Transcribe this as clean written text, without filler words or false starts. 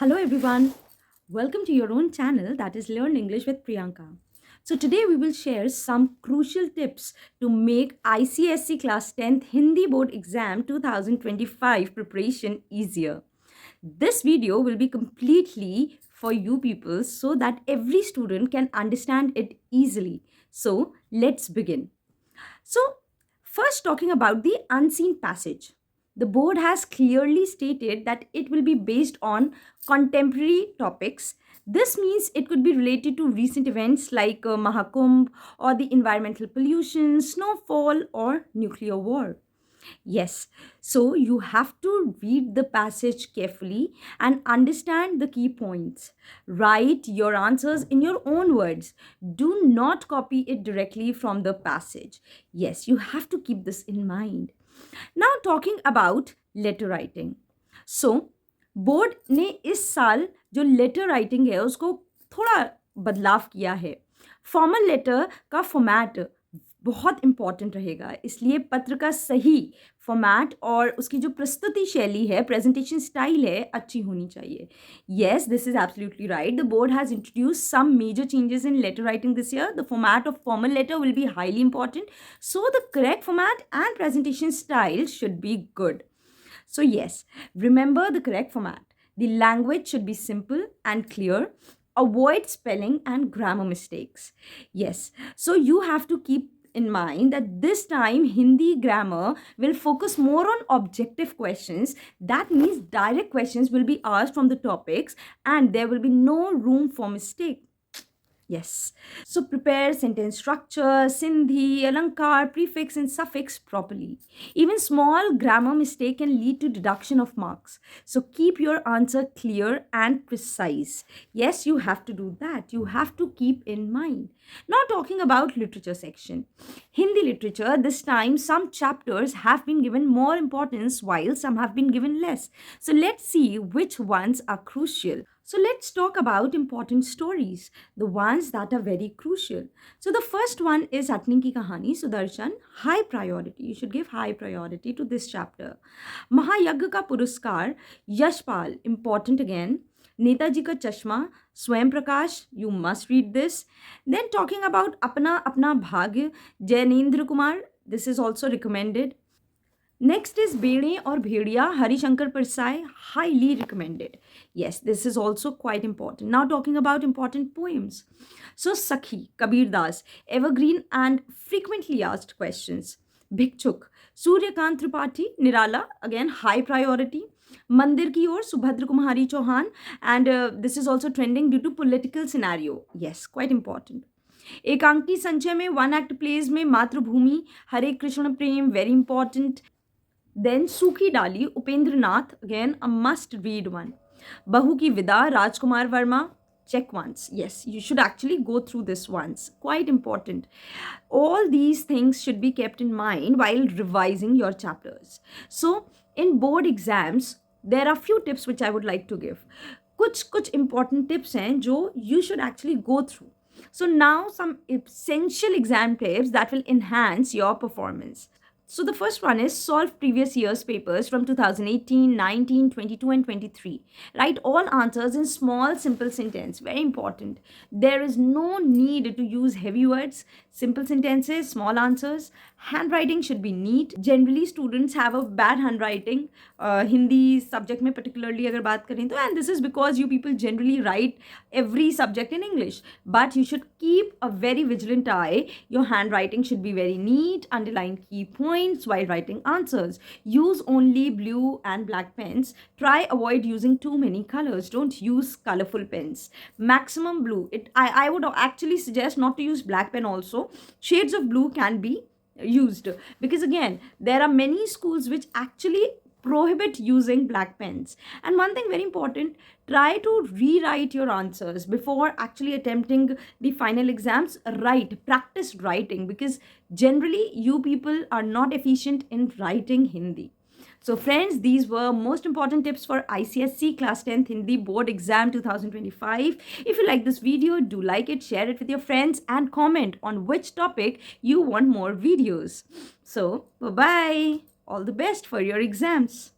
Hello everyone. Welcome to your own channel that is Learn English with Priyanka. So today we will share some crucial tips to make ICSE class 10th Hindi board exam 2025 preparation easier. This video will be completely for you people so that every student can understand it easily. So let's begin. So, first, talking about the unseen passage. The board has clearly stated that it will be based on contemporary topics. This means it could be related to recent events like Mahakumbh or the environmental pollution, snowfall, or nuclear war. Yes, so you have to read the passage carefully and understand the key points. Write your answers in your own words. Do not copy it directly from the passage. Yes, you have to keep this in mind. Now, talking about letter writing. So, board ने इस साल जो letter writing है उसको थोड़ा बदलाव किया है. फॉर्मल लेटर का फॉर्मेट बहुत इंपॉर्टेंट रहेगा, इसलिए पत्र का सही फॉर्मेट और उसकी जो प्रस्तुति शैली है, प्रेजेंटेशन स्टाइल है, अच्छी होनी चाहिए. Yes, this is absolutely right. The board has introduce some major changes in letter writing this year. The format of formal letter will be highly important, so the correct format and presentation style should be good. So yes, remember the correct format. The language should be simple and clear. Avoid spelling and grammar mistakes. Yes, so you have to keep in mind that this time Hindi grammar will focus more on objective questions. That means direct questions will be asked from the topics and there will be no room for mistake. Yes. So prepare sentence structure, Sindhi, Alankar, prefix and suffix properly. Even small grammar mistake can lead to deduction of marks. So keep your answer clear and precise. Yes, you have to do that. You have to keep in mind. Now talking about literature section. Hindi literature, this time some chapters have been given more importance while some have been given less. So let's see which ones are crucial. So let's talk about important stories, the ones that are very crucial. So the first one is Atni Ki Kahani, Sudarshan, high priority. You should give high priority to this chapter. Mahayagya Ka Puruskar, Yashpal, important again. Netaji Ka Chashma, Swayam Prakash, you must read this. Then talking about Apna Apna Bhagya, Jainendra Kumar, this is also recommended. Next is Bede or Bhediya, Harishankar Persai, highly recommended. Yes, this is also quite important. Now talking about important poems. So Sakhi, Kabir Das, evergreen and frequently asked questions. Bhikchuk, Suryakant Tripathi, Nirala, again high priority. Mandir Ki Or, Subhadra Kumari Chauhan, and this is also trending due to political scenario. Yes, quite important. एकांकी संचय में one act plays में मातृभूमि हरे कृष्ण प्रेम very important. Then Sukhi Dali, Upendra Nath, again a must read one. Bahu Ki Vida, Rajkumar Verma, check once. Yes, you should actually go through this once. Quite important. All these things should be kept in mind while revising your chapters. So, in board exams, there are few tips which I would like to give. कुछ important tips हैं जो you should actually go through. So now some essential exam tips that will enhance your performance. So the first one is solve previous year's papers from 2018, 19, 22 and 23. Write all answers in small simple sentence. Very important. There is no need to use heavy words. Simple sentences, small answers. Handwriting should be neat. Generally students have a bad handwriting. Hindi subject में particularly अगर बात करें तो, and this is because you people generally write every subject in English. But you should keep a very vigilant eye. Your handwriting should be very neat. Underline key points while writing answers. Use only blue and black pens. Try avoid using too many colors. Don't use colorful pens. Maximum blue. I would actually suggest not to use black pen also. Shades of blue can be used because again there are many schools which actually prohibit using black pens. And one thing very important, try to rewrite your answers before actually attempting the final exams. Practice writing, because generally you people are not efficient in writing Hindi. So friends, these were most important tips for ICSE class 10th Hindi board exam 2025. If you like this video, do like it, share it with your friends and comment on which topic you want more videos. So bye bye. All the best for your exams.